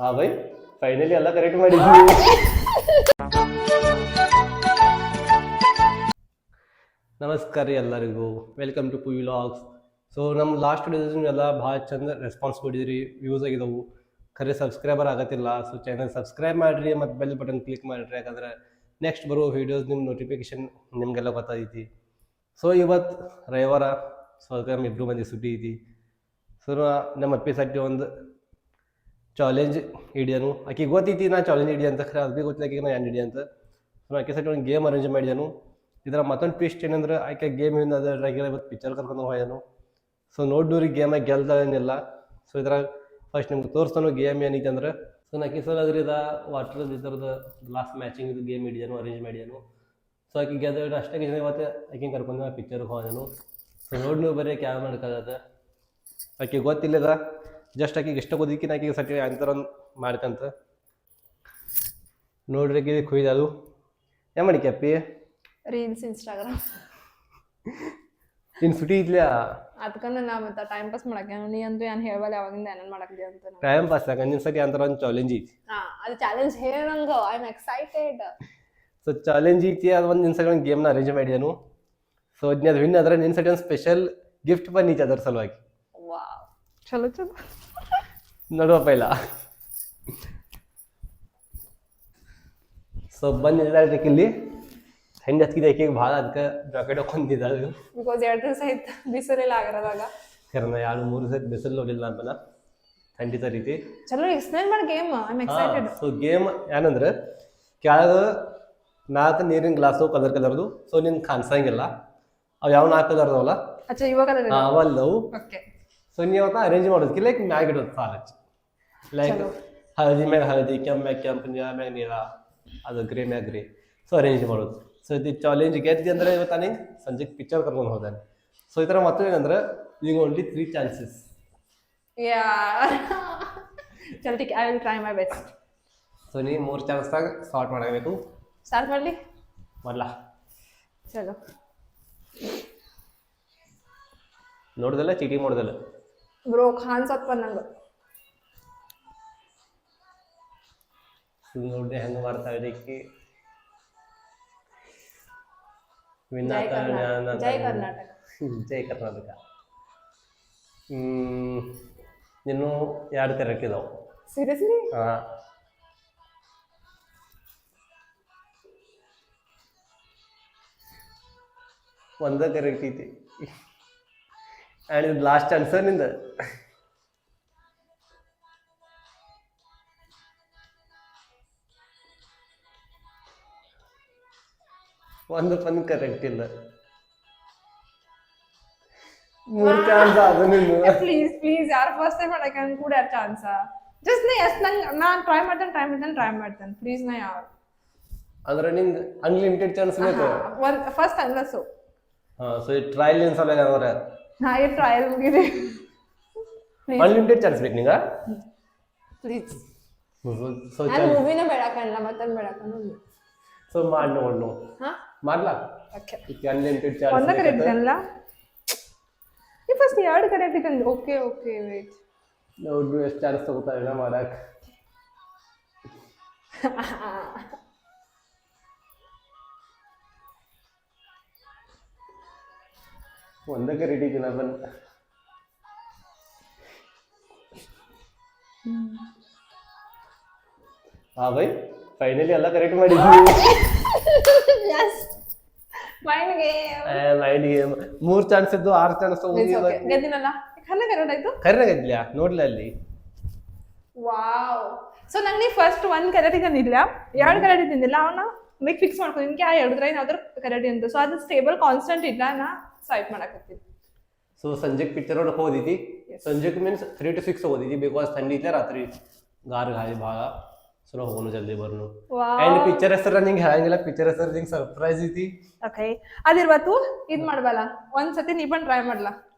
हाँ भाई ಫೈನಲಿ ಎಲ್ಲ ಕರೆಕ್ಟ್ ಮಾಡಿದ್ವಿ. ನಮಸ್ಕಾರ ರೀ ಎಲ್ಲರಿಗೂ, ವೆಲ್ಕಮ್ ಟು ಪು ವ್ಲಾಗ್ಸ್. ಸೊ ನಮ್ಮ ಲಾಸ್ಟ್ ವಿಡಿಯೋಸ್ ಎಲ್ಲ ಭಾಳ ಚಂದ ರೆಸ್ಪಾನ್ಸ್ ಕೊಟ್ಟಿದ್ರಿ, ವ್ಯೂಸ್ ಆಗಿದವು. ಖರೆ ಸಬ್ಸ್ಕ್ರೈಬರ್ ಆಗತ್ತಿಲ್ಲ. ಸೊ ಚಾನಲ್ ಸಬ್ಸ್ಕ್ರೈಬ್ ಮಾಡಿರಿ ಮತ್ತು ಬೆಲ್ ಬಟನ್ ಕ್ಲಿಕ್ ಮಾಡಿರಿ, ಯಾಕಂದ್ರೆ ನೆಕ್ಸ್ಟ್ ಬರೋ ವೀಡಿಯೋಸ್ ನಿಮ್ಮ ನೋಟಿಫಿಕೇಶನ್ ನಿಮಗೆಲ್ಲ ಗೊತ್ತಾಗೈತಿ. ಸೊ ಇವತ್ತು ರವಿವಾರ, ಸೊ ಅದಕ್ಕೆ ನಮ್ಮ ಇಬ್ಬರು ಮಂದಿ ಸುದ್ದಿ ಐತಿ. ಸೊ ನಮ್ಮ ಅಪ್ಪಿಸಟ್ಟಿ ಒಂದು ಚಾಲೆಂಜ್ ಹಿಡಿಯನು. ಆಕೆ ಗೊತ್ತೈತಿ ನಾ ಚಾಲೆಂಜ್ ಹಿಡಿ ಅಂತ, ಖರೆ ಅದು ಭೀ ಗೊತ್ತಿಲ್ಲ ಆಕೆಗೆ ನಾ ಏನು ಹಿಡಿ ಅಂತ. ಸೊ ಆಕೆ ಸಟ್ಟಿ ಒಂದು ಗೇಮ್ ಅರೇಂಜ್ ಮಾಡಿದನು. ಇದರ ಮತ್ತೊಂದು ಟ್ವಿಸ್ಟ್ ಏನಂದ್ರೆ ಆಕೆ ಗೇಮ್ ಏನು ಅದ್ರಾಗಿಲ್ಲ, ಇವತ್ತು ಪಿಕ್ಚರ್ ಕರ್ಕೊಂಡು ಹೋಗ್ಯಾನು. ಸೊ ನೋಡ್ರಿ ಗೇಮಾಗ ಗೆಲ್ದಾಗೇನಿಲ್ಲ. ಸೊ ಇದ್ರಾಗ ಫಸ್ಟ್ ನಿಮ್ಗೆ ತೋರಿಸ್ತಾನು ಗೇಮ್ ಏನೈತೆ ಅಂದ್ರೆ. ಸೊ ನಾಕಿ ಸಲ ಅದ್ರ ವಾಟರ್ ಇದ್ರದ್ದು ಲಾಸ್ಟ್ ಮ್ಯಾಚಿಂಗ್ ಇದು ಗೇಮ್ ಹಿಡಿದನು, ಅರೇಂಜ್ ಮಾಡಿದನು. ಸೊ ಆಕೆ ಗೆದ್ದ ಅಷ್ಟೇ ಜನ ಇವತ್ತು ಆಕೆ ಕರ್ಕೊಂಡು ಪಿಕ್ಚರ್ಗೆ ಹೋದನು. ಸೊ ನೋಡಿ ನೀವು ಬರೀ ಕ್ಯಾವ್ ಮಾಡ್ಕೋದ ಆಕೆ ಗೊತ್ತಿಲ್ಲದ, ಜಸ್ಟ್ ಆಕೆಗೆ ಇಷ್ಟ ಗೊತ್ತಿಕ್ಕಿನ ಆಕೆಗೆ ಸಟಿ ಅಂತರ ಮಾಡ್ಕಂತ ನೋಡ್ರಿ. ಆಕೆ ಕುಯ್ದದು ಏನು ಮಾಡಿ ಕ್ಯಾಪಿ ರೀಲ್ಸ್ ಇನ್ಸ್ಟಾಗ್ರಾಮ್ ಇನ್ನು ಸುಟಿ ಇದ್ಲ್ಯಾ ಅದಕ್ಕಂದ್ರೆ ನಾ ಮತ್ತೆ ಟೈಮ್ ಪಾಸ್ ಮಾಡಕ್ಕೆ ನೀ ಅಂತೂ ಏನು ಹೇಳವಲ್ಲ ಯಾವಾಗಿಂದ ಏನೇನು ಮಾಡಕ್ಕೆ ಅಂತ ಟೈಮ್ ಪಾಸ್ ಆಗ ನಿನ್ನ ಸತಿ ಅಂತರ ಒಂದು ಚಾಲೆಂಜ್ ಐತಿ. ಅದು ಚಾಲೆಂಜ್ ಹೇಳಂಗ I am excited. So challenge ಐತಿ, ಅದು ಒಂದು ನಿನ್ನ ಸತಿ ಒಂದು ಗೇಮ್ನ ಅರೇಂಜ್ ಮಾಡಿದನು. ಸೊ ಅದು ವಿನ್ ಆದ್ರೆ ನಿನ್ನ ಸತಿ ಒಂದು ಸ್ಪೆಷಲ್ ಗಿಫ್ಟ್ ಬಂದೈತಿ ಅದರ ಸಲುವಾಗಿ. ವಾವ್, ಚಲೋ ಚಲೋ ನೋಡುವಪ್ಪ ಇಲ್ಲ. ಸೊ ಬಂದಿದ್ದಾಳೆ ಇಲ್ಲಿ ಹೆಂಗೆ ಹಚ್ಕಿದೆ ಆಕೆಗೆ ಭಾಳ, ಅದಕ್ಕೆ ಜಾಕೆಟ್ ಹಾಕೊಂಡಿದ್ದಾಳೆ. ಬಿಕಾಸ್ 2 ದಿವಸ ಆಯ್ತು ಬಿಸಿಲಿಲ್ಲ ಆಗರದಾಗ, ಕರೆನ 2-3 ದಿವಸ ಬಿಸಿಲು ನೋಡಿಲ್ಲ ಅಂತಾನ ಖಂಡಿತ ರೀತಿ. ಚಲೋ ಎಕ್ಸ್ಪ್ಲೈನ್ ಮಾಡಿ game, I am excited. So game ಏನಂದ್ರೆ ಕೆಳಗೆ 4 ನೀರಿನ ಗ್ಲಾಸು ಕಲರ್ ಕಲರ್ದು. ಸೊ ನಿನ್ ಕಾಣಿಸಂಗಿಲ್ಲ ಅವು ಯಾವ 4 ಕಲರ್ ಅದಾವಲ್ಲ, ಅಚ್ಚಾ ಇವಾಗ ಅವಲ್ಲವು. ಓಕೆ. ಸೊ ನೀವು ಅವತ್ತ ಅರೇಂಜ್ ಮಾಡೋದಕ್ಕೆ ಲೈಕ್ ಮ್ಯಾಗ ಇಡೋದು ಸಾಲ ಹಚ್ಚಿ, ಲೈಕ್ ಹಳದಿ ಮ್ಯಾಗ ಹಳದಿ, ಕೆಂಪು ಮ್ಯಾಗ ಕೆಂಪು, ನೀರ ಮ್ಯಾಗ ನೀರ, ಅದು ಗ್ರೇ ಮ್ಯಾಗ ಗ್ರೇ. ಸೊ ಅರೇಂಜ್ ಮಾಡೋದು. ಸೊ ಇದು ಚಾಲೆಂಜ್ ಗೆದ್ದಿ ಅಂದ್ರೆ ಇವತ್ತು ನನಗೆ ಸಂಜೆಗೆ ಪಿಕ್ಚರ್ ಕರ್ಕೊಂಡು ಹೋದಾನೆ. ಸೊ ಈ ಥರ ಮತ್ತೆ ಏನಂದ್ರೆ ಈಗ ಓನ್ಲಿ 3 ಚಾನ್ಸಸ್. ಚಲ್ tick, I will try my best. So ನೀವು 3 ಚಾನ್ಸ್ದಾಗ ಸ್ಟಾರ್ಟ್ ಮಾಡಬೇಕು. ಸ್ಟಾರ್ಟ್ ಮಾಡಲಿ ಮಾಡಲ? ಚಲೋ. ನೋಡ್ದಲ್ಲ, ಚೀಟಿ ಮಾಡೋದಲ್ಲ ಬ್ರೋ ಕಾಣಿಸತ್ಪ ನಂಗೆ. ನೋಡ್ದೆ ಹೆಂಗೆ ಮಾಡ್ತಾ ಇದಕ್ಕೆ ಜೈ ಕರ್ನಾಟಕ. ಜೈ ಕರ್ನಾಟಕ. ಇನ್ನು 2 ಕರೆಕ್ಟ್ ಇದಾವೆ. ಸೀರಿಯಸ್ಲಿ? ಹಾಂ, ಒಂದ ಕರೆಕ್ಟ್ ಐತಿ. ಆ್ಯಂಡ್ ಇದು ಲಾಸ್ಟ್ ಆನ್ಸರ್ ನಿಂದ. ಒಂದು ಪನ್ ಕರೆಕ್ಟ್ ಇಲ್ಲ. 3 ಚಾನ್ಸ್ ಅದು ನಿಂದು. ಪ್ಲೀಸ್ ಪ್ಲೀಸ್, ಯಾರು ಫಸ್ಟ್ ಟೈಮ್ ಮಾಡಕ್ಕೆ ನನ್ ಕೂಡ ಚಾನ್ಸ. ಜಸ್ಟ್ ನಾ ಎಸ್ ನಂಗೆ ನಾನು ಟ್ರೈ ಮಾಡ್ತೇನೆ ಪ್ಲೀಸ್. ನಾ ಯಾರು ಅಂದ್ರೆ ನಿಂಗೆ ಅನ್ಲಿಮಿಟೆಡ್ ಚಾನ್ಸ್ ಬೇಕು. ಫಸ್ಟ್ ಅನ್ಲಸು. ಹಾಂ, ಸೊ ಈ ಟ್ರಯಲ್ ಏನು ಸಲ ಅವ್ರೆ ನಾ ಈ ಟ್ರಯಲ್ ಮುಗಿದೆ. ಅನ್ಲಿಮಿಟೆಡ್ ಚಾನ್ಸ್ ಬೇಕು ನಿಂಗೆ ಪ್ಲೀಸ್. ಸೊ ನಾನು ಮೂವಿನ ಬೇಡಕಲ್ಲ, ಮತ್ತೊಂದು ಬೇಡಕಲ್ಲ. ಸೊ ಮಾಡಿ ನೋಡು. ಹಾಂ ಮಾಡ್ಲಾ? ಓಕೆ. ಅನ್ಲಿಮಿಟೆಡ್ ಒಂದ ಚಾನ್ಸ್ ಕರೆಕ್ಟ್ ಅಲ್ಲ ಈ ಫಸ್ಟ್ 2 ಕರೆಕ್ಟ್ ಇತ್ತು. ಓಕೆ ಓಕೆ ವೇಟ್, ನೋಡ್ರು ಎಷ್ಟು ಚಾನ್ಸ್ ತಗೋತಾರೆ ಮಾಡಕ್. ಒಂದಕ್ಕೆ ರೆಡಿ ಇದೀನ ಬಂದ. ಹಾ ಬೈ, ಫೈನಲಿ ಎಲ್ಲ ಕರೆಕ್ಟ್ ಮಾಡಿದ್ವಿ. Mind game. Mind game. 3 chance ಇದ್ದು 6 ಚಾನ್ಸ್ ಗೆದ್ದಿನಲ್ಲ. ಕನ್ನ ಕರೆಕ್ಟ್ ಆಯ್ತು. ಕರೆಕ್ಟ್ ಆಗಿದ್ಯಾ ನೋಡ್ಲ ಅಲ್ಲಿ. ವಾವ್. ಸೊ ನಂಗೆ ಫಸ್ಟ್ 1 ಕರೆಕ್ಟ್ ಇದ್ದಿಲ್ಲ, 2 ಕರೆಕ್ಟ್ ಇದ್ದಿಲ್ಲ. ಅವನ್ನ ಲೈಕ್ ಫಿಕ್ಸ್ ಮಾಡ್ಕೊಂಡಿದ್ದೆ ಆ 2 ಏನಾದ್ರು ಕರೆಕ್ಟ್ ಅಂತ. ಸೊ ಅದು ಸ್ಟೇಬಲ್ ಕಾನ್ಸ್ಟೆಂಟ್ ಇಲ್ಲ, ನಾ ಸ್ವೈಪ್ ಮಾಡಕತ್ತೀನಿ. ಸೊ ಸಂಜೆಗೆ ಪಿಕ್ಚರ್ ಒಳಗೆ ಹೋದಿದ್ದಿ. ಸಂಜೆಗೆ ಮೀನ್ಸ್ 3 to 6 ಹೋದಿದ್ದಿ, ಬಿಕಾಸ್ ಥಂಡಿ ಇದ್ದೆ ರಾತ್ರಿ, ಗಾರ್ ಗಾಳಿ ಭಾಳ. ಸೊ ನಾವು ಹೋಗೋನು ಜಲ್ದಿ ಬರ್ನು. ಆ್ಯಂಡ್ ಪಿಕ್ಚರ್ ಹೆಸರು ನಿಂಗೆ ಹೇಳಂಗಿಲ್ಲ, ಪಿಕ್ಚರ್ ಹೆಸರು ನಿಂಗೆ ಸರ್ಪ್ರೈಸ್ ಐತಿ. ಓಕೆ, ಅದಿರ್ವತ್ತು ಇದು ಮಾಡ್ಬಲ್ಲ, ಒಂದ್ಸತಿ ನೀ ಬಂದು ಟ್ರೈ ಮಾಡ್ಲ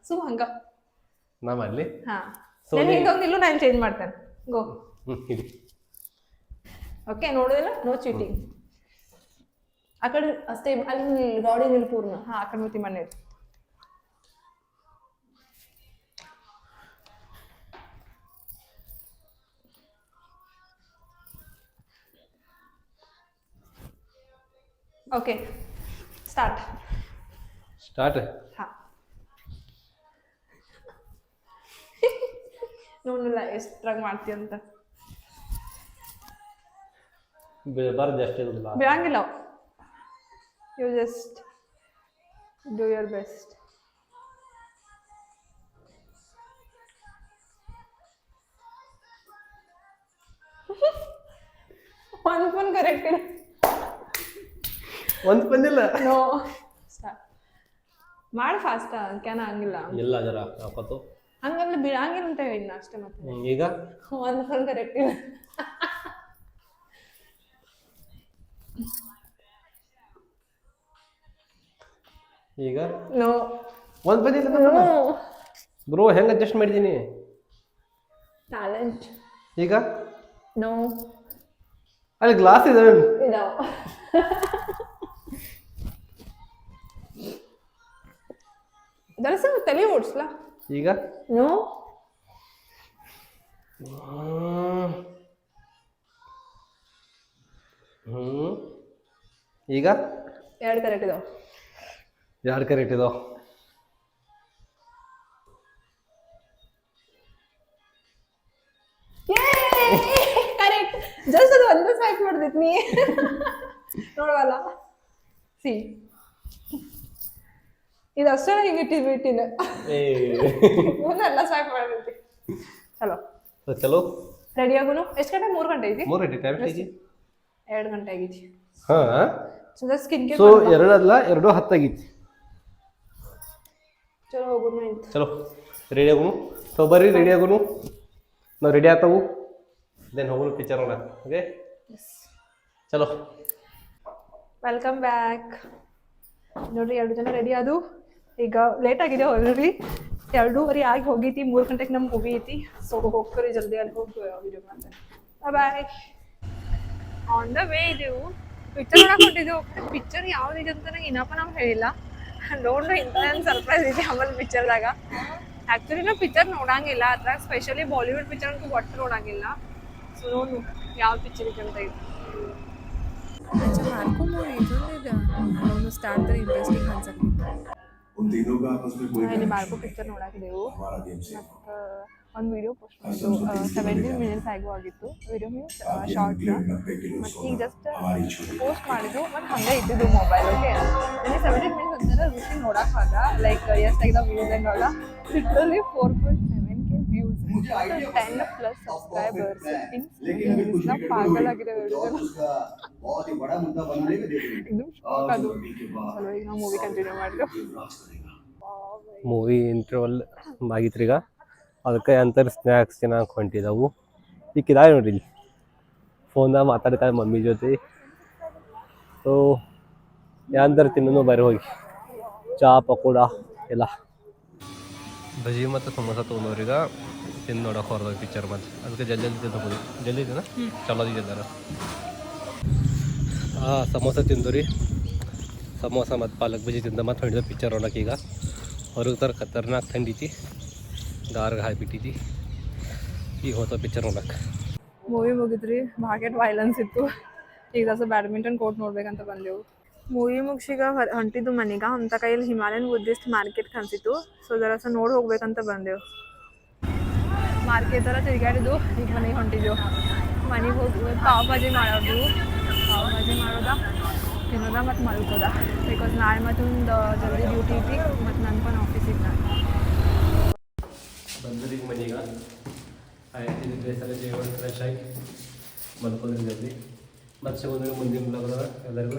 ಹಂಗ ನಾ ಮಾಡಲಿ. ಹಾಂ, ನಾನು ಹಿಂಗೊಂದು ಇಲ್ಲೂ ನಾನು ಚೇಂಜ್ ಮಾಡ್ತೇನೆ. ಗೋ. ಓಕೆ, ನೋಡೋದಿಲ್ಲ, ನೋ ಚೀಟಿಂಗ್. ಆ ಕಡೆ ಅಷ್ಟೇ, ಅಲ್ಲಿ ಗಾಡಿ ನಿಲ್ಪೂರ್ನ. ಹಾಂ, ಆ ಕಡೆ ಮೂತಿ ಮನೆ. Okay start. ಸ್ಟಾರ್ಟ್. ಹಾಂ ನೋಡಿಲ್ಲ ಎಷ್ಟ್ರಾಗ ಮಾಡ್ತೀಯ ಅಂತ. ಬೀಳಬಾರ್ದು ಅಷ್ಟೇ ಇರಲ್ಲ. ಬೀಳಂಗಿಲ್ಲ. You just do your best. ಒಂದು ಫೋನ್ ಕರೆಕ್ಟ್ ಇಲ್ಲ. ಒಂದು ಬಂದಿಲ್ಲ. ನೋ ಸ್ಟಾರ್ಟ್ ಮಾಡಿ ಫಾಸ್ಟ್. ಕ್ಯಾನ ಹಂಗಿಲ್ಲ. ಇಲ್ಲ ಜರ ಹಾಕೋತು ಹಂಗಂದ್ರೆ ಬೀಳಂಗಿಲ್ಲ ಅಂತ ಹೇಳಿದ್ನ ಅಷ್ಟೇ. ಮತ್ತೆ ಈಗ ಒಂದು ಫೋನ್ ಕರೆಕ್ಟ್ ಇಲ್ಲ. ಈಗ ನೋ ಒಂದು ಬಂದಿಲ್ಲ ಬ್ರೋ. ಹೆಂಗೆ ಅಡ್ಜಸ್ಟ್ ಮಾಡಿದ್ದೀನಿ ಟ್ಯಾಲೆಂಟ್. ಈಗ ನೋ ಅಲ್ಲಿ ಗ್ಲಾಸ್ ಇದೆ. ಇಲ್ಲ. ದರ್ಶನ ತಲೆ ಓಡಿಸ್ಲಾ. ಈಗ ನೋ ಈಗ ಎರಡು ಕರೆಕ್ಟ್ ಇದಾವೆ. ಎರಡು ಕರೆಕ್ಟ್ ಇದಾವೆ. ಕರೆಕ್ಟ್. ಜಸ್ಟ್ ಅದು ಒಂದೇ ಸ್ವೈಪ್ ಮಾಡ್ದಿತ್ತು ನೀ ನೋಡವಲ್ಲ. ಸಿ ಇದು ಅಷ್ಟೇ ಹಿಂಗೆ ಇಟ್ಟಿನ ಮುಂದೆಲ್ಲ ಸ್ವೈಪ್ ಮಾಡಿರ್ತಿ. ಚಲೋ ಚಲೋ ರೆಡಿ ಆಗುನು. ಎಷ್ಟು ಗಂಟೆ? 3 ಗಂಟೆ ಐತಿ. 3 ಗಂಟೆ ಟೈಮ್ ಐತಿ. 2 ಗಂಟೆ ಆಗೈತಿ. ಹಾಂ ಸ್ಕಿನ್ ಕೇರ್. ಸೊ 2 ಅಲ್ಲ 2:10 ಆಗೈತಿ. ಚಲೋ ಹೋಗೋಣ ಅಂತ. ಚಲೋ ರೆಡಿ ಆಗುನು. ಸೊ ಬರ್ರಿ ರೆಡಿ ಆಗುನು. ನಾವು ರೆಡಿ ಆಗ್ತಾವು ದೆನ್ ಹೋಗೋಣ ಪಿಕ್ಚರ್ ನೋಡೋಣ. ಓಕೆ ಚಲೋ. Welcome back. ನೋಡ್ರಿ 2 ಜನ ರೆಡಿ ಆದು. ಈಗ ಲೇಟ್ ಆಗಿದೆ ಆಲ್ರೆಡಿ. 2:30 ಆಗಿ ಹೋಗೈತಿ. 3 ಗಂಟೆಗೆ ನಮ್ಮ ಮೂವಿ ಐತಿ. ಸೊ ಹೋಗ್ರಿ ಜಲ್ದಿ ಅಲ್ಲಿ ಹೋಗಿ ವಿಡಿಯೋ ಮಾಡ್ತೇನೆ. ಬಾಯ್. ಆನ್ ದ ವೇ ಇದೆವು. ಪಿಕ್ಚರ್ ನೋಡಕ್ ಹೊಂಟಿದ್ದೆವು. ಪಿಕ್ಚರ್ ಯಾವ್ದಿದೆ ಅಂತ ನಂಗೆ ಇನ್ನಪ್ಪ ನಮ್ಗೆ ಹೇಳಿಲ್ಲ. ನೋಡ್ರಿ ಇಂಥ ಸರ್ಪ್ರೈಸ್ ಐತಿ ಆಮೇಲೆ ಪಿಕ್ಚರ್ದಾಗ. ಆ್ಯಕ್ಚುಲಿ ನಾವು ಪಿಕ್ಚರ್ ನೋಡಂಗಿಲ್ಲ ಅದ್ರಾಗ, ಸ್ಪೆಷಲಿ ಬಾಲಿವುಡ್ ಪಿಕ್ಚರ್ ಅಂತೂ ಒಟ್ಟು ನೋಡಂಗಿಲ್ಲ. ಸೊ ನೋಡು ಯಾವ ಪಿಕ್ಚರ್ ಇದೆ ಅಂತ ಇದೆ. अच्छा मार्को मूवी दोनों स्टार्ट तर इंटरेस्टिंग ಅನ್ಸಕ್ಕೆ. उन तीनों का आपस में कोई ಇಲ್ಲಿ ಮಾರ್ಕೋ ಪಿಕ್ಚರ್ ನೋಡಾಕಿದೆವು. हमारा गेम से ಮತ್ತು ಒಂದು ವಿಡಿಯೋ ಪೋಸ್ಟ್ ಮಾಡಿದ್ದು. 17 ಮಿನಿಟ್ಸ್ ಆಗು ಆಗಿತ್ತು ವಿಡಿಯೋ. Means short. ಮತ್ತು ಈಗ ಜಸ್ಟ್ ಪೋಸ್ಟ್ ಮಾಡಿದ್ದು ಮತ್ತು ಹಂಗೆ ಇದ್ದಿದ್ದು ಮೊಬೈಲ್. ಓಕೆ ನನಗೆ 17 ಮಿನಿಟ್ಸ್ ಅಂತಂದ್ರೆ ರುಚಿ ನೋಡೋಕ್ಕಾಗ ಲೈಕ್ ಎಷ್ಟಾಗಿದೆ ವ್ಯೂಸ್ ಹೆಂಗಾಗ. Literally 4.7K views, 10+ subscribers. Insta ಪಾಗಲ್ ಆಗಿದೆ ವಿಡಿಯೋ. बहुत ही बड़ा मुद्दा बनने के देख एकदम ಶಾಕ್ ಅದು. ಚಲೋ ಈಗ ನಾವು ಮೂವಿ ಕಂಟಿನ್ಯೂ ಮಾಡಿದ್ವಿ. ಮೂವಿ ಇಂಟರ್ವಲ್ ಆಗಿತ್ರಿ. ಈಗ ಅದಕ್ಕೆ ಅಂತಾರೆ ಸ್ನ್ಯಾಕ್ಸ್ ಚೆನ್ನಾಗಿ ಹೊಂಟಿದವು. ಈಗ ಇದಾವೆ ನೋಡ್ರಿ ಇಲ್ಲಿ ಫೋನ್ದಾಗ ಮಾತಾಡ್ತಾರೆ ಮಮ್ಮಿ ಜೊತೆ. ಸೊ ಯಾಂತರ ತಿನ್ನೋನು ಬರೀ ಹೋಗಿ ಚಾ ಪಕೋಡ ಎಲ್ಲ ಬಜಿ ಮತ್ತು ಸಮೋಸ ತೊಗೊಂಡವ್ರೀಗ ತಿಂದು ನೋಡೋಕೆ ಹೊರದೋಗಿ ಪಿಕ್ಚರ್ ಮತ್ತೆ. ಅದಕ್ಕೆ ಜಲ್ದಿ ತಗೋದು ಜಲ್ದಿ ಇದೆನಾ ಚಲೋ ಇದ್ದಾರ. ಸಮೋಸ ತಿಂದು ರೀ. ಸಮೋಸ ಮತ್ತು ಪಾಲಕ್ ಬಜಿ ತಿಂದ ಮತ್ತು ಹೊಂಟಿದ ಪಿಕ್ಚರ್ ನೋಡೋಕೆ. ಈಗ ಹೊರಗೆ ತರ ಖತರ್ನಾಕ್ ಥಂಡಿತಿ, ಗಾರ್ಗೆ ಹಾಯ್ಬಿಟ್ಟಿತಿ. ಈಗ ಹೋದ ಪಿಕ್ಚರ್ ನೋಡಕ್ಕೆ. ಮೂವಿ ಮುಗಿದ್ರಿ. ಮಾರ್ಕೆಟ್ ವೈಲೆನ್ಸ್ ಇತ್ತು. ಈಗ ದಸ ಬ್ಯಾಡ್ಮಿಂಟನ್ ಕೋರ್ಟ್ ನೋಡ್ಬೇಕಂತ ಬಂದೆವು. ಮೂವಿ ಮುಗಿಸಿಗ ಹೊಂಟಿದ್ದು ಮನೆಗೆ. ಅಂತ ಕೈಯಲ್ಲಿ ಹಿಮಾಲಯನ್ ಬುದ್ಧಿಸ್ಟ್ ಮಾರ್ಕೆಟ್ ಕಾಣಿಸಿತ್ತು. ಸೊ ಜರಸ ನೋಡಿ ಹೋಗ್ಬೇಕಂತ ಬಂದೆವು. ಮಾರ್ಕೆಟ್ ಎಲ್ಲ ತಿರುಗಾಡಿದ್ದು. ಈಗ ಮನೆಗೆ ಹೊಂಟಿದ್ದೆವು. ಮನೆಗೆ ಹೋಗಿ ಪಾವ್ ಭಾಜಿ ಮಾಡೋದು. ಪಾವ್ ಭಾಜಿ ಮಾಡೋದ, ತಿನ್ನೋದ ಮತ್ತು ಮಲ್ಕೋದ. ಬಿಕಾಸ್ ನಾಳೆ ಮತ್ತೊಂದು ಜಲ್ದಿ ಡ್ಯೂಟಿ ಐತಿ ಮತ್ತು ನನ್ಕೊಂಡು ಆಫೀಸಿಗೆ ನಾನು ಬಂದ್ರಿ ಮನೆಗೆ. ಆಯ್ತು ಡ್ರೆಸ್ ಎಲ್ಲ ಜೀವನ ಫ್ರೆಶ್ ಆಗಿ ಮಲ್ಕೋದ್ರಿ ಜಲ್ದಿ. ಮತ್ತೆ ಮುಂದಿನ ಬ್ಲಾಗ್ ಎಲ್ಲರಿಗೂ